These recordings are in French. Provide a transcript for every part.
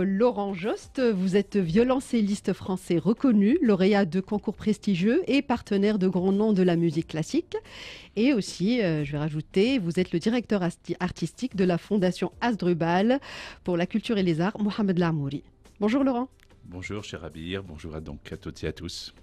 Laurent Jost. Vous êtes violoncelliste français reconnu, lauréat de concours prestigieux et partenaire de grands noms de la musique classique. Et aussi, je vais rajouter, vous êtes le directeur artistique de la Fondation Asdrubal pour la culture et les arts, Mohamed Lamouri. Bonjour Laurent. Bonjour cher Abir, bonjour donc à toutes et à tous.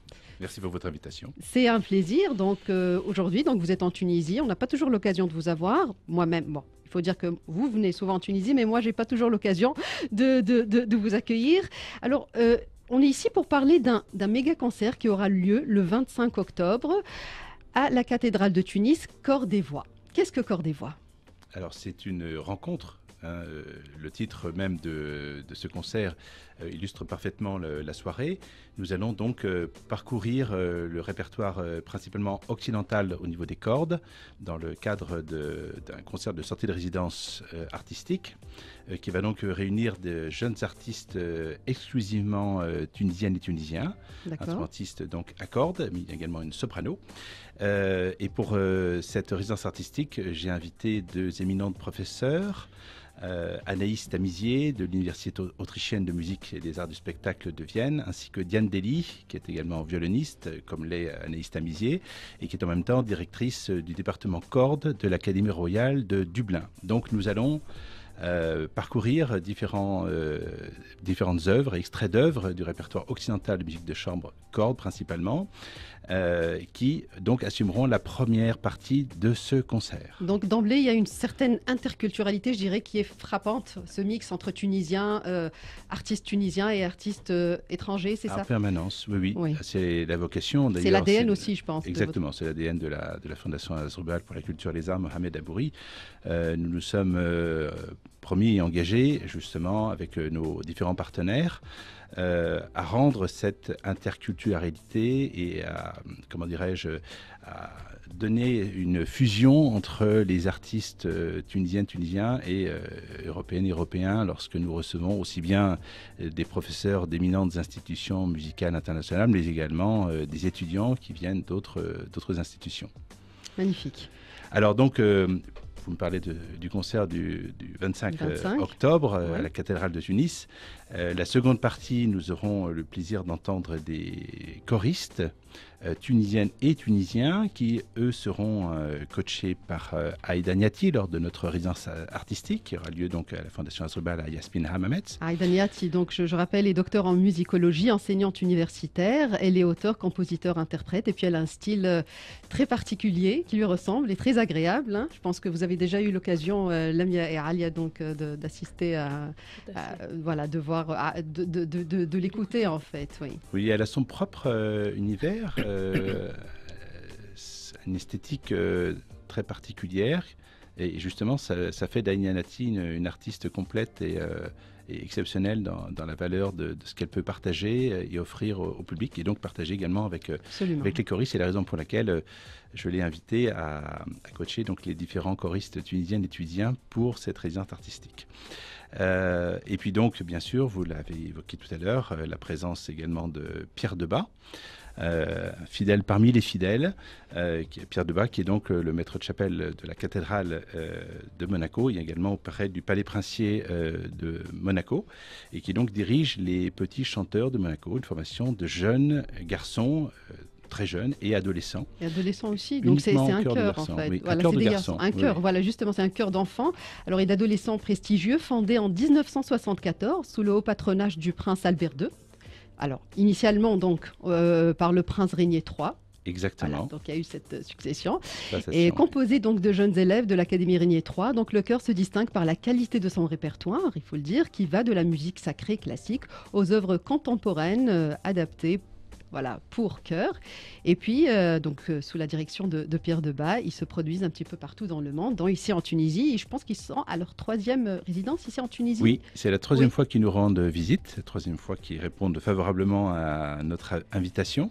Merci pour votre invitation. C'est un plaisir. Donc aujourd'hui, vous êtes en Tunisie. On n'a pas toujours l'occasion de vous avoir. Moi-même, bon, il faut dire que vous venez souvent en Tunisie, mais moi, j'ai pas toujours l'occasion de vous accueillir. Alors, on est ici pour parler d'un méga concert qui aura lieu le 25 octobre à la cathédrale de Tunis, Chœur des Voix. Qu'est-ce que Chœur des Voix? Alors, c'est une rencontre. Le titre même de ce concert illustre parfaitement la soirée. Nous allons donc parcourir le répertoire principalement occidental au niveau des cordes dans le cadre d'un concert de sortie de résidence artistique qui va donc réunir de jeunes artistes exclusivement tunisiennes et tunisiens, instrumentistes donc à cordes, mais il y a également une soprano. Et pour cette résidence artistique, j'ai invité deux éminents professeurs, Anaïs Tamizier de l'Université autrichienne de musique et des arts du spectacle de Vienne, ainsi que Diane Dely, qui est également violoniste, comme l'est Anaïs Tamizier, et qui est en même temps directrice du département cordes de l'Académie royale de Dublin. Donc nous allons parcourir différentes œuvres et extraits d'œuvres du répertoire occidental de musique de chambre cordes principalement, qui donc assumeront la première partie de ce concert. Donc d'emblée, il y a une certaine interculturalité, je dirais, qui est frappante, ce mix entre tunisiens, artistes tunisiens et artistes étrangers, c'est ça? En permanence, oui. C'est la vocation. C'est l'ADN aussi, je pense. Exactement, c'est l'ADN de la Fondation Asdrubal pour la culture et les arts, Mohamed Abouri. Nous nous sommes promis et engagés, justement, avec nos différents partenaires, à rendre cette interculturalité et à, comment dirais-je, à donner une fusion entre les artistes tunisiens et européens lorsque nous recevons aussi bien des professeurs d'éminentes institutions musicales internationales, mais également des étudiants qui viennent d'autres institutions. Magnifique. Alors donc, vous me parlez du concert du 25 octobre à la cathédrale de Tunis. La seconde partie, nous aurons le plaisir d'entendre des choristes tunisiennes et tunisiens qui, eux, seront coachés par Aïda Niati lors de notre résidence artistique qui aura lieu donc à la Fondation Asdrubal à Yasmine Hammamet. Aïda Niati, donc je rappelle, est docteur en musicologie, enseignante universitaire. Elle est auteure, compositeur, interprète et puis elle a un style très particulier qui lui ressemble et très agréable. Hein. Je pense que vous avez déjà eu l'occasion, Lamia et Alia, donc d'assister voilà, de voir, de l'écouter en fait. Oui, elle a son propre univers. Une esthétique très particulière et justement ça fait d'Aïda Niati une artiste complète et exceptionnelle dans la valeur de ce qu'elle peut partager et offrir au public et donc partager également avec les choristes. C'est la raison pour laquelle je l'ai invitée à coacher donc les différents choristes tunisiennes et tunisiens pour cette résidence artistique. Et puis donc bien sûr, vous l'avez évoqué tout à l'heure, la présence également de Pierre Debat, fidèle parmi les fidèles, Pierre Debat qui est donc le maître de chapelle de la cathédrale de Monaco. Il y a également auprès du palais princier de Monaco et qui donc dirige les petits chanteurs de Monaco, une formation de jeunes garçons très jeunes et adolescents. Et adolescents aussi, donc c'est un chœur en fait. Oui, voilà, un chœur de garçons. Un chœur, voilà, justement, c'est un chœur d'enfants. Alors, et d'adolescents prestigieux, fondé en 1974 sous le haut patronage du prince Albert II. Alors, initialement, donc, par le prince Régnier III. Exactement. Voilà, donc il y a eu cette succession. Et composé donc de jeunes élèves de l'Académie Régnier III, donc le chœur se distingue par la qualité de son répertoire, il faut le dire, qui va de la musique sacrée classique aux œuvres contemporaines adaptées. Voilà, pour chœur. Et puis, sous la direction de Pierre Debat, ils se produisent un petit peu partout dans le monde, dont ici en Tunisie. Et je pense qu'ils sont à leur 3e résidence ici en Tunisie. Oui, c'est la 3e fois qu'ils nous rendent visite, la 3e fois qu'ils répondent favorablement à notre invitation.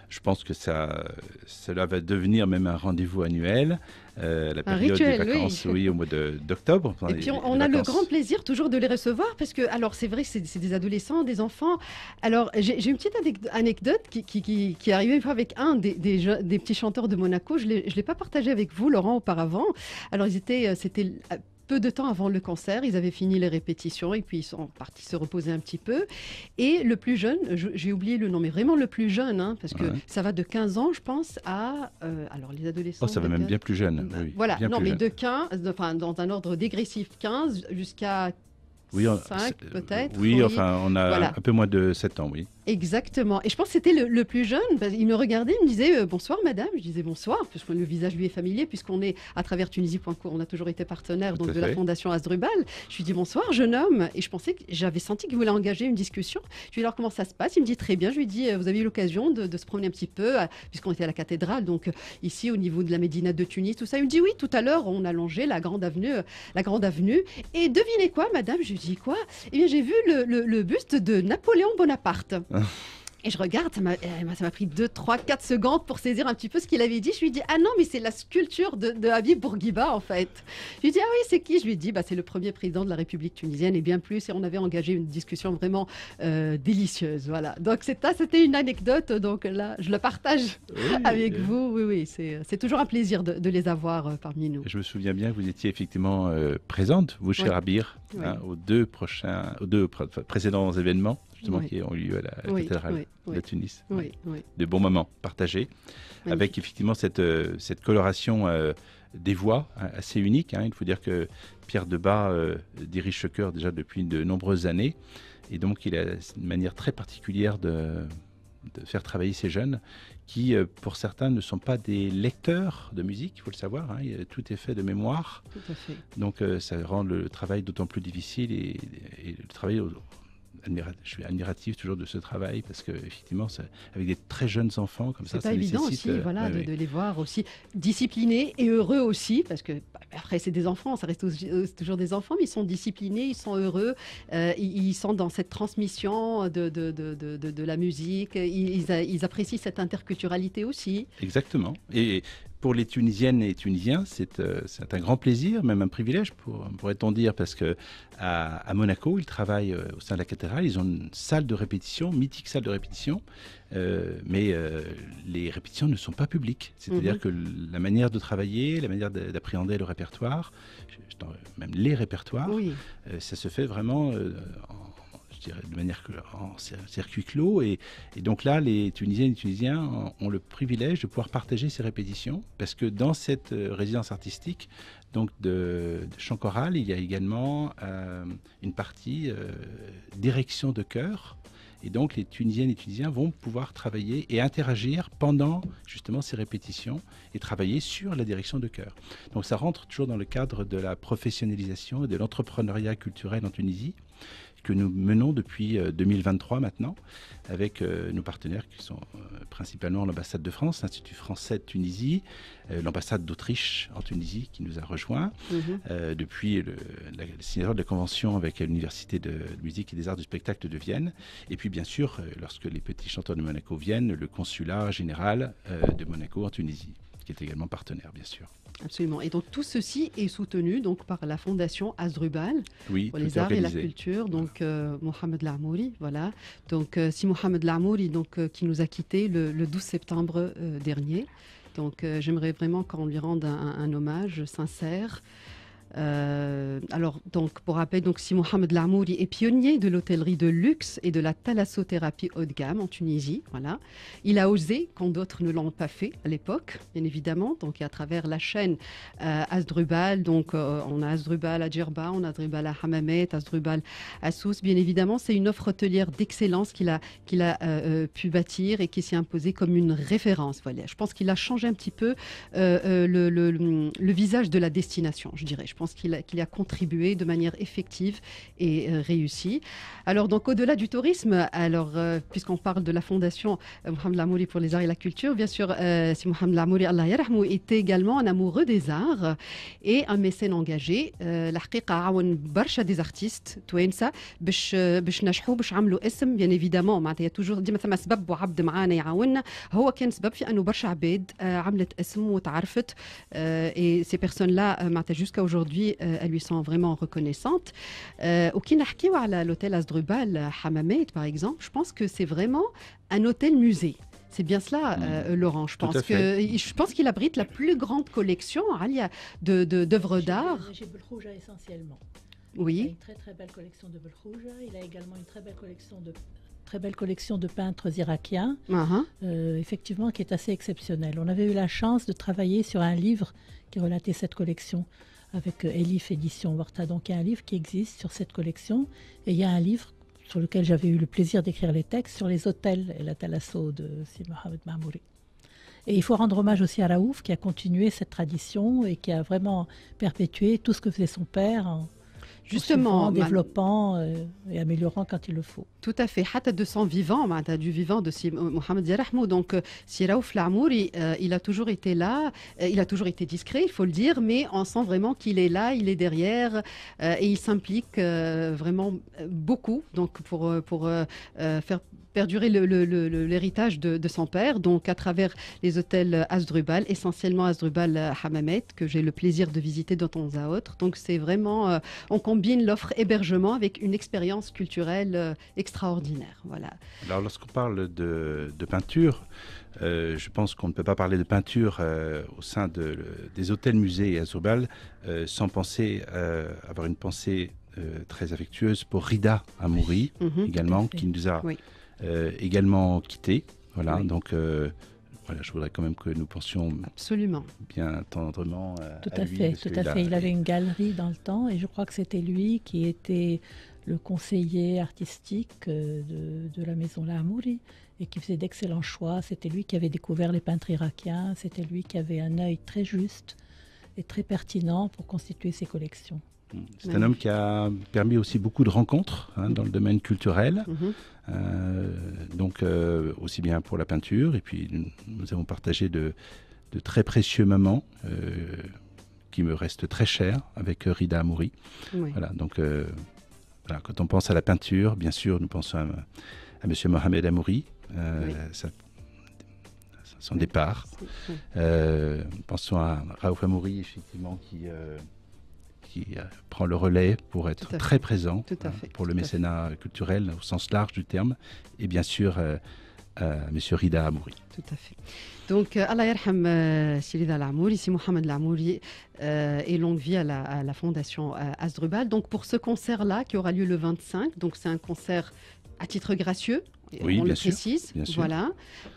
Je pense que cela va devenir même un rendez-vous annuel. La période des vacances, au mois d'octobre. Et puis on a le grand plaisir toujours de les recevoir parce que, alors c'est vrai que c'est des adolescents, des enfants. Alors j'ai une petite anecdote qui est arrivée une fois avec un des petits chanteurs de Monaco. Je l'ai pas partagé avec vous, Laurent, auparavant. Alors c'était peu de temps avant le concert. Ils avaient fini les répétitions et puis ils sont partis se reposer un petit peu. Et le plus jeune, j'ai oublié le nom, mais vraiment le plus jeune, hein, parce que ça va de 15 ans, je pense, à... alors les adolescents... Oh, ça va même bien plus jeune. Oui, voilà, non, mais jeune. de 15, enfin, dans un ordre dégressif, 15 jusqu'à... Oui, 5 peut-être. Oui, enfin, on a un peu moins de 7 ans, oui. Exactement. Et je pense que c'était le plus jeune. Il me regardait, il me disait bonsoir madame. Je disais bonsoir, parce que le visage lui est familier, puisqu'on est à travers Tunisie.court, on a toujours été partenaire donc, de la Fondation Hasdrubal. Je lui dis bonsoir jeune homme. Et je pensais que j'avais senti qu'il voulait engager une discussion. Je lui dis alors comment ça se passe? Il me dit très bien. Je lui dis vous avez eu l'occasion de se promener un petit peu, puisqu'on était à la cathédrale, donc ici au niveau de la Médina de Tunis, tout ça. Il me dit oui, tout à l'heure on a longé la grande avenue. Et devinez quoi madame? Je lui dis quoi? Eh bien j'ai vu le buste de Napoléon Bonaparte. Et je regarde, ça m'a pris 2, 3, 4 secondes pour saisir un petit peu ce qu'il avait dit. Je lui dis ah non, mais c'est la sculpture de Habib Bourguiba en fait. Je lui dis ah oui, c'est qui? Je lui dis c'est le premier président de la République tunisienne et bien plus. Et on avait engagé une discussion vraiment délicieuse. Voilà. Donc c'était une anecdote. Donc là, je le partage avec vous. Oui, c'est toujours un plaisir de les avoir parmi nous. Je me souviens bien que vous étiez effectivement présente, vous, cher Abir, aux deux précédents événements. Justement, qui ont eu lieu à la cathédrale de Tunis. De bons moments partagés, avec effectivement cette coloration des voix assez unique. Il faut dire que Pierre Debat dirige ce chœur déjà depuis de nombreuses années, et donc il a une manière très particulière de faire travailler ces jeunes qui, pour certains, ne sont pas des lecteurs de musique, il faut le savoir, tout est fait de mémoire. Tout à fait. Donc ça rend le travail d'autant plus difficile et le travail... Je suis admiratif toujours de ce travail parce que effectivement, avec des très jeunes enfants comme ça, c'est pas évident aussi, de les voir aussi disciplinés et heureux aussi, parce que après c'est des enfants, ça reste toujours des enfants, mais ils sont disciplinés, ils sont heureux, ils sont dans cette transmission de la musique, ils apprécient cette interculturalité aussi. Exactement. Et pour les Tunisiennes et Tunisiens, c'est un grand plaisir, même un privilège, pourrait-on dire, parce qu'à Monaco, ils travaillent au sein de la cathédrale, ils ont une salle de répétition, mythique salle de répétition, mais les répétitions ne sont pas publiques. C'est-à-dire que la manière de travailler, la manière d'appréhender le répertoire, même les répertoires, ça se fait vraiment je dirais de manière en circuit clos, et donc là les Tunisiennes et Tunisiens ont le privilège de pouvoir partager ces répétitions, parce que dans cette résidence artistique donc de chant choral, il y a également une partie direction de chœur, et donc les Tunisiennes et Tunisiens vont pouvoir travailler et interagir pendant justement ces répétitions et travailler sur la direction de chœur. Donc ça rentre toujours dans le cadre de la professionnalisation et de l'entrepreneuriat culturel en Tunisie, que nous menons depuis 2023 maintenant, avec nos partenaires qui sont principalement l'ambassade de France, l'Institut français de Tunisie, l'ambassade d'Autriche en Tunisie qui nous a rejoints, depuis la signature de la convention avec l'Université de musique et des arts du spectacle de Vienne, et puis bien sûr, lorsque les petits chanteurs de Monaco viennent, le consulat général de Monaco en Tunisie, qui est également partenaire, bien sûr. Absolument. Et donc tout ceci est soutenu donc par la Fondation Hasdrubal pour les arts et la culture. Donc Mohamed Lamouri, voilà. Donc si Mohamed Lamouri, donc qui nous a quittés le 12 septembre dernier. Donc j'aimerais vraiment qu'on lui rende un hommage sincère. Alors, donc, pour rappel, donc, si Mohamed Lamouri est pionnier de l'hôtellerie de luxe et de la thalassothérapie haut de gamme en Tunisie, voilà. Il a osé quand d'autres ne l'ont pas fait à l'époque, bien évidemment. Donc, à travers la chaîne Hasdrubal, donc on a Hasdrubal à Djerba, on a Hasdrubal à Hammamet, Hasdrubal à Sousse. Bien évidemment, c'est une offre hôtelière d'excellence qu'il a pu bâtir et qui s'est imposée comme une référence. Voilà. Je pense qu'il a changé un petit peu le visage de la destination, je dirais. Je pense qu'il a contribué de manière effective et réussie. Alors, donc, au-delà du tourisme, alors, puisqu'on parle de la fondation Mohamed Lamouri pour les arts et la culture, bien sûr, si Mohamed Lamouri, Allah yarhamou, était également un amoureux des arts et un mécène engagé. الحقيقة عاون برشا des artistes توانسة باش نجحوا باش عملوا اسم bien évidemment معناتها toujours ديما ثم سبب وعبد معانا يعاوننا هو كان سبب في انه برشا عباد عملت اسم وتعرفت et ces personnes-là معناتها jusqu'à aujourd'hui elles lui sont vraiment reconnaissantes. وكي نحكيو على l'hôtel Hasdrubal Hammamet par exemple, je pense que c'est vraiment un hôtel musée. C'est bien cela, Laurent. Je pense qu'il abrite la plus grande collection, Alia, d'œuvres d'art. Chez Belkhouja essentiellement. Oui. Il a une très très belle collection de Belkhouja. Il a également une très belle collection de peintres irakiens, effectivement, qui est assez exceptionnelle. On avait eu la chance de travailler sur un livre qui relatait cette collection avec Elif Édition Warta. Donc il y a un livre qui existe sur cette collection et il y a un livre sur lequel j'avais eu le plaisir d'écrire les textes sur les hôtels et la Talasso de Si Mohamed Mahmouri. Et il faut rendre hommage aussi à Raouf qui a continué cette tradition et qui a vraiment perpétué tout ce que faisait son père en développant et améliorant quand il le faut. Tout à fait. Hatta de son vivant, du vivant de Mohamed Yarahmou. Donc, si Raouf Lamouri, il a toujours été là, il a toujours été discret, il faut le dire, mais on sent vraiment qu'il est là, il est derrière et il s'implique vraiment beaucoup donc pour faire perdurer l'héritage de son père, donc à travers les hôtels Asdrubal, essentiellement Asdrubal Hamamet, que j'ai le plaisir de visiter de temps à autre. Donc c'est vraiment, on combine l'offre hébergement avec une expérience culturelle extraordinaire. Voilà. Alors lorsqu'on parle de peinture, je pense qu'on ne peut pas parler de peinture au sein des hôtels-musées et Asdrubal sans penser avoir une pensée très affectueuse pour Rida Amouri également, qui nous a également quitté. Voilà, donc voilà, je voudrais quand même que nous pensions absolument bien tendrement tout à à lui. fait, tout à fait. Il avait une galerie dans le temps et je crois que c'était lui qui était le conseiller artistique de la maison Lamouri et qui faisait d'excellents choix. C'était lui qui avait découvert les peintres irakiens, c'était lui qui avait un œil très juste et très pertinent pour constituer ses collections. C'est un homme qui a permis aussi beaucoup de rencontres dans le domaine culturel, donc aussi bien pour la peinture, et puis nous avons partagé de très précieux moments qui me restent très chers avec Rida Amouri. Voilà, donc voilà, quand on pense à la peinture, bien sûr, nous pensons à M. Mohamed Amouri, son départ. Pensons à Raouf Amouri, effectivement, qui prend le relais pour être très présent pour le mécénat culturel au sens large du terme, et bien sûr M. Rida Amouri. Tout à fait. Donc, Allah yarham Rida Amouri, ici Mohamed Amouri, et longue vie à la fondation Asdrubal. Donc, pour ce concert-là, qui aura lieu le 25, donc c'est un concert à titre gracieux. Oui, on bien le précise. Bien sûr. Voilà.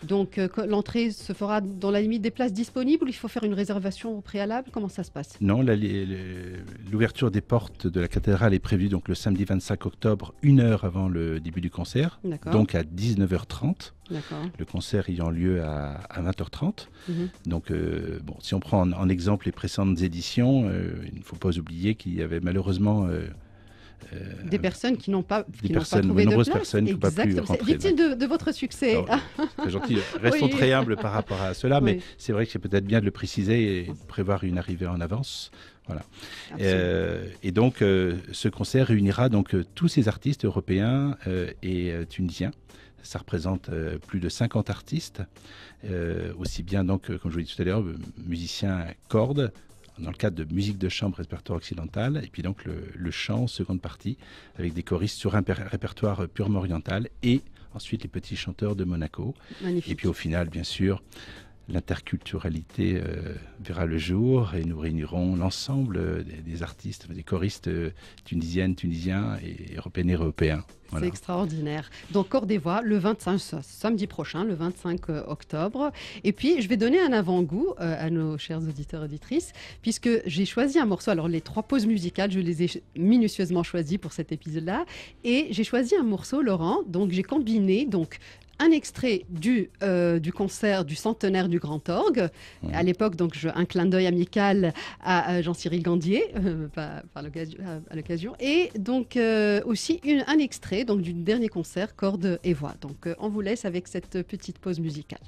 Donc, l'entrée se fera dans la limite des places disponibles ou il faut faire une réservation au préalable? Comment ça se passe? Non, l'ouverture des portes de la cathédrale est prévue donc le samedi 25 octobre, 1 heure avant le début du concert, donc à 19h30. Le concert ayant lieu à 20h30. Donc, bon, si on prend en exemple les précédentes éditions, il ne faut pas oublier qu'il y avait malheureusement des personnes qui n'ont pas trouvé nombreuses de place. personnes qui n'ont pas pu rentrer. Dites-il de votre succès. C'est gentil. Restons très humbles par rapport à cela, mais c'est vrai que c'est peut-être bien de le préciser et prévoir une arrivée en avance. Voilà. Et donc, ce concert réunira donc tous ces artistes européens et tunisiens. Ça représente plus de 50 artistes, aussi bien donc, comme je vous l'ai dit tout à l'heure, musiciens à cordes, dans le cadre de musique de chambre répertoire occidental, et puis donc le chant, seconde partie, avec des choristes sur un répertoire purement oriental, et ensuite les petits chanteurs de Monaco. Magnifique. Et puis au final, bien sûr, l'interculturalité verra le jour et nous réunirons l'ensemble des artistes, des choristes tunisiennes, tunisiens et européens. Voilà. C'est extraordinaire. Donc Corps des Voix, le 25, samedi prochain, le 25 octobre. Et puis, je vais donner un avant-goût à nos chers auditeurs et auditrices, puisque j'ai choisi un morceau. Alors, les 3 pauses musicales, je les ai minutieusement choisies pour cet épisode-là. Et j'ai choisi un morceau, Laurent. Donc, j'ai combiné un extrait du concert du centenaire du Grand Orgue. À l'époque, donc, un clin d'œil amical à Jean-Cyril Gandier, à l'occasion. Et donc, aussi un extrait donc, du dernier concert, cordes et voix. Donc, on vous laisse avec cette petite pause musicale.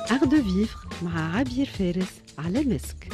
Art de vivre مع عبير فارس على مسك.